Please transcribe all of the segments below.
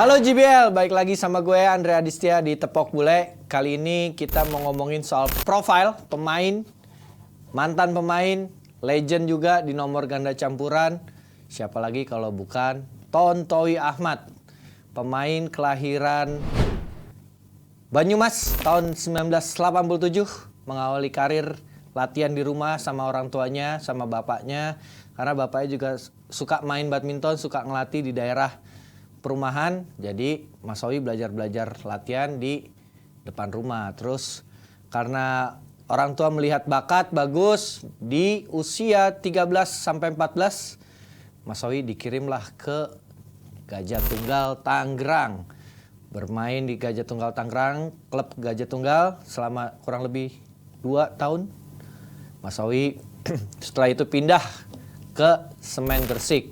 Halo JBL, baik lagi sama gue Andre Adistia di Tepok Bule. Kali ini kita mau ngomongin soal profil pemain, mantan pemain, legend juga di nomor ganda campuran. Siapa lagi kalau bukan Tontowi Ahmad, pemain kelahiran Banyumas tahun 1987, mengawali karir latihan di rumah sama orang tuanya, sama bapaknya. Karena bapaknya juga suka main badminton, suka ngelatih di daerah perumahan. Jadi Mas Owi belajar latihan di depan rumah. Terus karena orang tua melihat bakat bagus di usia 13 sampai 14, Mas Owi dikirimlah ke Gajah Tunggal Tangerang. Bermain di Gajah Tunggal Tangerang, klub Gajah Tunggal selama kurang lebih 2 tahun. Mas Owi setelah itu pindah ke Semen Gresik.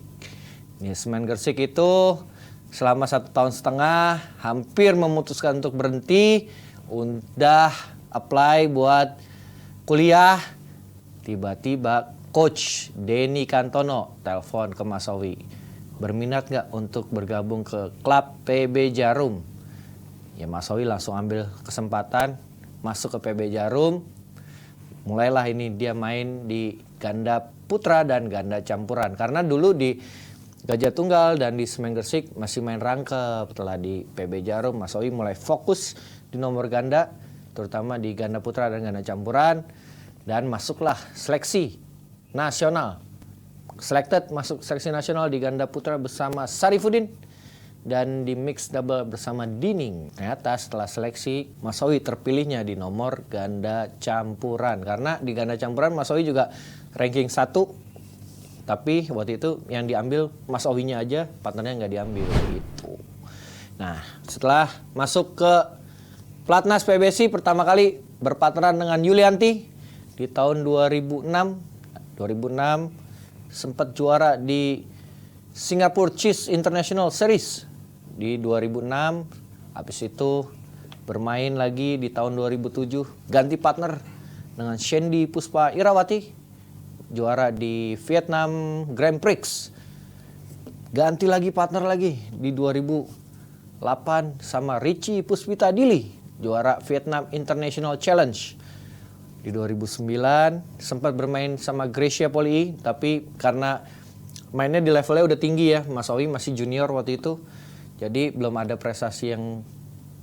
Di Semen Gresik itu selama 1,5 tahun hampir memutuskan untuk berhenti, udah apply buat kuliah. Tiba-tiba Coach Denny Kantono telepon ke Mas Owi, berminat nggak untuk bergabung ke klub PB Jarum? Ya Mas Owi langsung ambil kesempatan masuk ke PB Jarum. Mulailah ini dia main di ganda putra dan ganda campuran. Karena dulu di Gajah Tunggal dan di Semen Gresik masih main rangkep. Setelah di PB Jarum, Mas Owi mulai fokus di nomor ganda, terutama di ganda putra dan ganda campuran. Dan masuklah seleksi nasional. Selected masuk seleksi nasional di ganda putra bersama Sarifudin dan di mix double bersama Dining. Ternyata setelah seleksi, Mas Owi terpilihnya di nomor ganda campuran. Karena di ganda campuran Mas Owi juga ranking 1. Tapi waktu itu yang diambil Mas Owinya aja, partnernya nggak diambil gitu. Nah, setelah masuk ke Platnas PBSI pertama kali berpartneran dengan Yulianti di tahun 2006 sempat juara di Singapore Chess International Series di 2006. Habis itu bermain lagi di tahun 2007, ganti partner dengan Shandy Puspa Irawati, juara di Vietnam Grand Prix. Ganti lagi partner lagi di 2008 sama Richie Puspita Dili, juara Vietnam International Challenge. Di 2009 sempat bermain sama Gracia Poli, tapi karena mainnya di levelnya udah tinggi ya, Mas Owi masih junior waktu itu. Jadi belum ada prestasi yang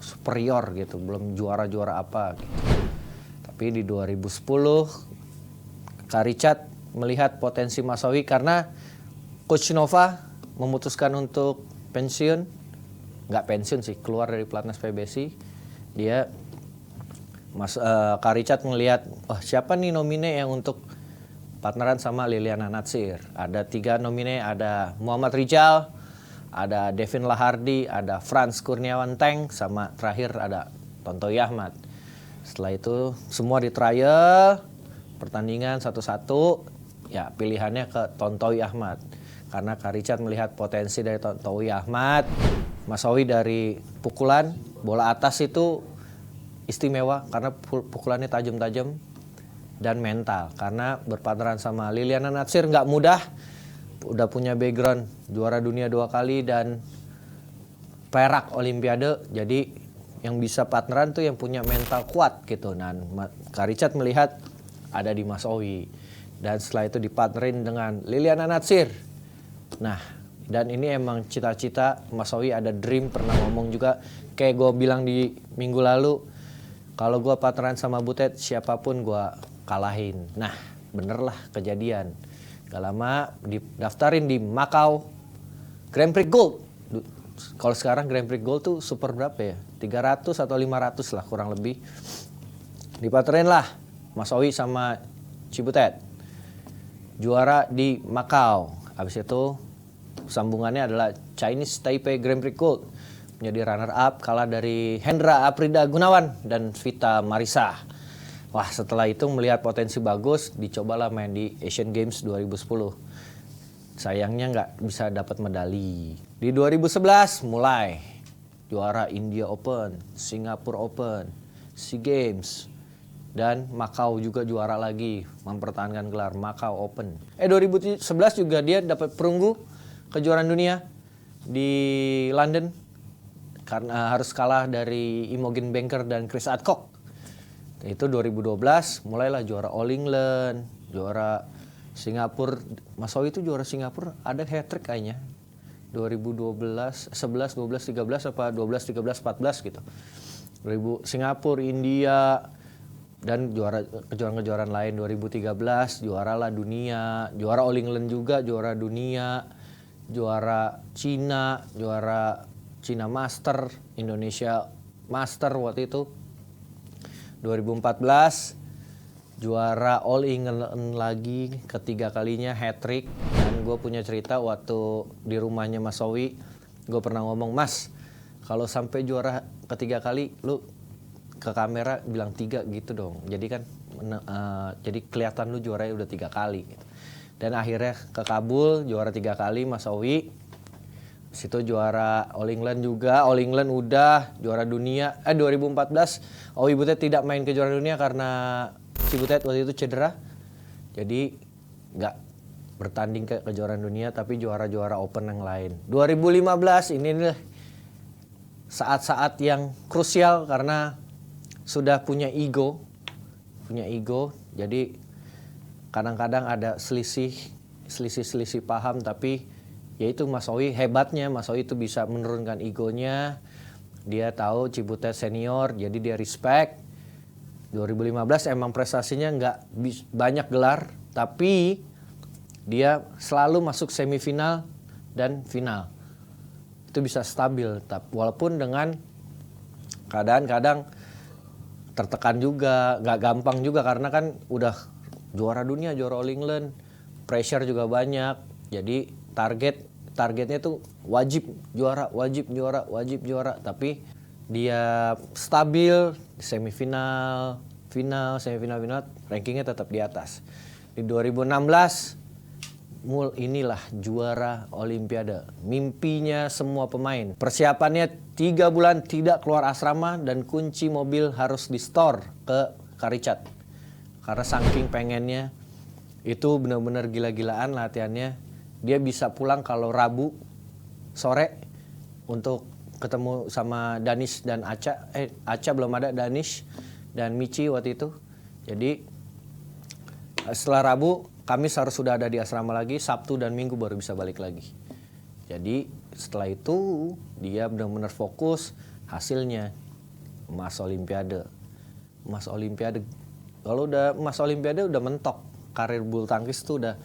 superior gitu, belum juara-juara apa gitu. Tapi di 2010 Kak Richard melihat potensi Mas Owi karena Coach Nova memutuskan untuk pensiun. Nggak pensiun sih, keluar dari Platnas PBSI. Dia Kak Richard melihat, siapa nih nomine yang untuk partneran sama Liliana Natsir. Ada 3 nomine, ada Muhammad Rijal, ada Devin Lahardi, ada Frans Kurniawan Teng, sama terakhir ada Tontowi Ahmad. Setelah itu semua di trial, pertandingan satu-satu, ya pilihannya ke Tontowi Ahmad. Karena Kak Richard melihat potensi dari Tontowi Ahmad. Mas Owi dari pukulan, bola atas itu istimewa karena pukulannya tajam-tajam, dan mental. Karena berpartneran sama Liliana Natsir nggak mudah, udah punya background juara dunia 2 kali dan perak Olimpiade. Jadi yang bisa partneran tuh yang punya mental kuat gitu. Nah, Kak Richard melihat ada di Mas Owi. Dan setelah itu dipartnerin dengan Liliana Natsir. Nah, dan ini emang cita-cita Mas Owi, ada dream, pernah ngomong juga. Kayak gue bilang di minggu lalu, kalau gue partneran sama Butet, siapapun gue kalahin. Nah, bener lah kejadian. Gak lama didaftarin di Macau Grand Prix Gold. Kalau sekarang Grand Prix Gold tuh super berapa ya? 300 atau 500 lah kurang lebih. Dipartnerin lah Mas Owi sama Cibutet. Juara di Macau. Habis itu sambungannya adalah Chinese Taipei Grand Prix Gold. Menjadi runner up, kalah dari Hendra Aprida Gunawan dan Vita Marisa. Wah, setelah itu melihat potensi bagus, dicobalah main di Asian Games 2010. Sayangnya nggak bisa dapat medali. Di 2011 mulai juara India Open, Singapore Open, SEA Games, dan Macau juga juara lagi, mempertahankan gelar Macau Open. 2011 juga dia dapat perunggu kejuaraan dunia di London karena harus kalah dari Imogen Banker dan Chris Adcock. Itu 2012 mulailah juara All England, juara Singapura. Mas Owi itu juara Singapura ada hat-trick kayaknya. 2012, 11, 12, 13 apa 12, 13, 14 gitu. 2000 Singapura, India dan juara kejuaraan-kejuaraan lain. 2013 juara lah dunia, juara All England juga, juara dunia, juara Cina Master, Indonesia Master waktu itu. 2014 juara All England lagi, ketiga kalinya hat-trick. Dan gue punya cerita waktu di rumahnya Mas Owi, gue pernah ngomong, Mas kalau sampai juara ketiga kali lu ke kamera bilang 3 gitu dong, jadi kan jadi kelihatan lu juaranya udah 3 kali gitu. Dan akhirnya kekabul, juara 3 kali Mas Owi. Situ juara All England juga, All England udah, juara dunia. 2014 Owi Butet tidak main kejuaraan dunia karena Cibutet waktu itu cedera. Jadi nggak bertanding ke kejuaraan dunia, tapi juara-juara open yang lain. 2015 ini nih saat-saat yang krusial karena sudah punya ego. Jadi kadang-kadang ada selisih paham, tapi yaitu Mas Owi hebatnya, Mas Owi itu bisa menurunkan egonya. Dia tahu Cibutet senior, jadi dia respect. 2015 emang prestasinya nggak banyak gelar, tapi dia selalu masuk semifinal dan final. Itu bisa stabil, walaupun dengan kadang-kadang tertekan juga, nggak gampang juga karena kan udah juara dunia, juara All England, pressure juga banyak. Jadi targetnya tuh wajib juara, tapi dia stabil semifinal, final, rankingnya tetap di atas. Di 2016 inilah juara Olimpiade, mimpinya semua pemain. Persiapannya 3 bulan tidak keluar asrama dan kunci mobil harus di store ke Karicat. Karena saking pengennya, itu benar-benar gila-gilaan latihannya. Dia bisa pulang kalau Rabu sore untuk ketemu sama Danish dan Aca. Aca belum ada, Danish dan Michi waktu itu. Jadi setelah Rabu, Kamis harus sudah ada di asrama lagi, Sabtu dan Minggu baru bisa balik lagi. Jadi setelah itu dia benar-benar fokus, hasilnya emas Olimpiade. Kalau udah emas Olimpiade udah mentok. Karir bulu tangkis tuh udah,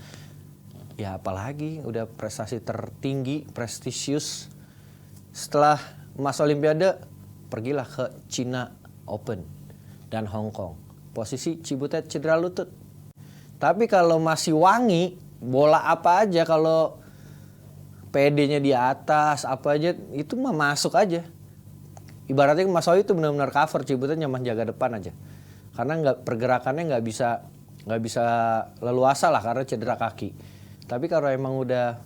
ya apalagi udah prestasi tertinggi, prestisius. Setelah emas Olimpiade, pergilah ke China Open dan Hong Kong. Posisi Cibutet cedera lutut. Tapi kalau masih wangi, bola apa aja, kalau PD-nya di atas, apa aja, itu mah masuk aja. Ibaratnya Mas Owi itu benar-benar cover, Cibutet nyaman jaga depan aja. Karena pergerakannya nggak bisa leluasa lah karena cedera kaki. Tapi kalau emang udah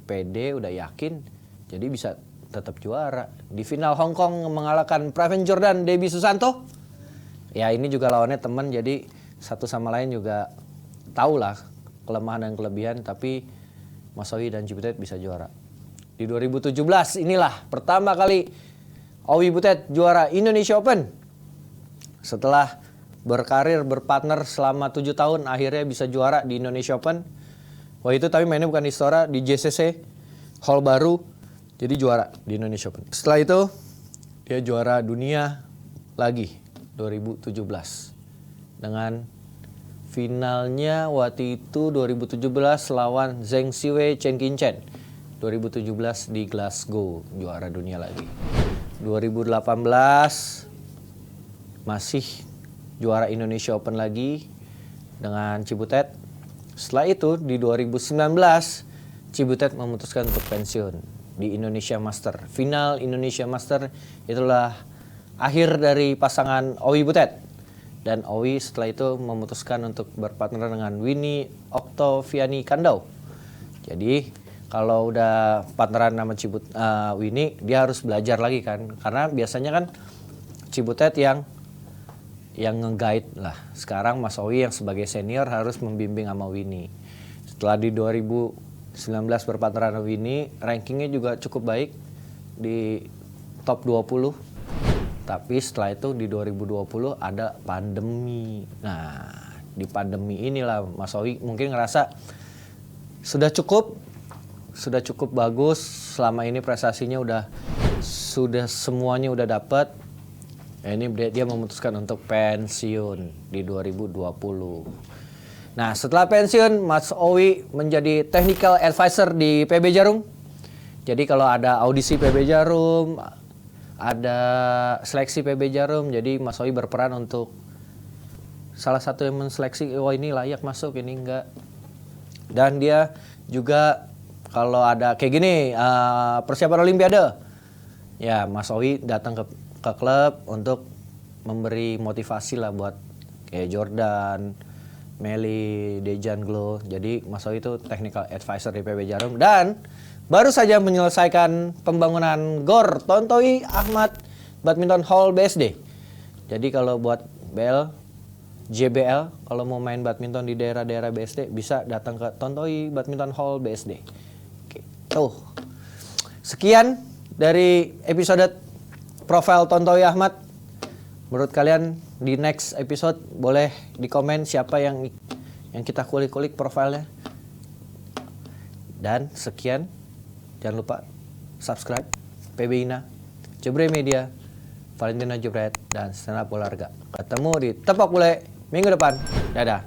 PD, udah yakin, jadi bisa tetap juara. Di final Hong Kong mengalahkan Praven Jordan, Debbie Susanto. Ya ini juga lawannya teman, jadi satu sama lain juga tahu lah kelemahan dan kelebihan, tapi Mas Owi dan Cibutet bisa juara. Di 2017 inilah pertama kali Owi Butet juara Indonesia Open. Setelah berkarir, berpartner selama 7 tahun, akhirnya bisa juara di Indonesia Open. Wah itu tapi mainnya bukan di Istora, di JCC, hall baru, jadi juara di Indonesia Open. Setelah itu dia juara dunia lagi 2017 dengan finalnya waktu itu 2017 lawan Zheng Siwei Chen Qingchen. 2017 di Glasgow juara dunia lagi. 2018 masih juara Indonesia Open lagi dengan Cibutet. Setelah itu di 2019 Cibutet memutuskan untuk pensiun di Indonesia Master. Final Indonesia Master itulah akhir dari pasangan Owi Butet. Dan Owi setelah itu memutuskan untuk berpartner dengan Winnie Oktaviani Kandau. Jadi kalau udah partneran sama Winnie, dia harus belajar lagi kan. Karena biasanya kan Cibutet yang nge-guide lah. Sekarang Mas Owi yang sebagai senior harus membimbing sama Winnie. Setelah di 2019 berpartneran sama Winnie, rankingnya juga cukup baik di top 20. Tapi setelah itu di 2020 ada pandemi. Nah, di pandemi inilah Mas Owi mungkin ngerasa sudah cukup bagus selama ini, prestasinya sudah semuanya udah dapat. Ini dia memutuskan untuk pensiun di 2020. Nah, setelah pensiun Mas Owi menjadi technical advisor di PB Jarum. Jadi kalau ada audisi PB Jarum, ada seleksi PB Jarum, jadi Mas Owi berperan untuk salah satu yang menseleksi, oh ini layak masuk, ini enggak. Dan dia juga kalau ada kayak gini, persiapan Olimpiade, ya Mas Owi datang ke klub untuk memberi motivasi lah buat kayak Jordan, Meli, Dejan Glo. Jadi Mas Owi itu technical advisor di PB Jarum dan baru saja menyelesaikan pembangunan GOR Tontowi Ahmad Badminton Hall BSD. Jadi kalau buat JBL, kalau mau main badminton di daerah-daerah BSD bisa datang ke Tontowi Badminton Hall BSD. Oke, tuh. Sekian dari episode profil Tontowi Ahmad. Menurut kalian di next episode boleh di komen siapa yang kita kulik-kulik profilnya. Dan sekian. Jangan lupa subscribe PB Ina, Jebre Media, Valentina Jebret, dan Stand Up Olahraga. Ketemu di Tepak Bule minggu depan. Dadah.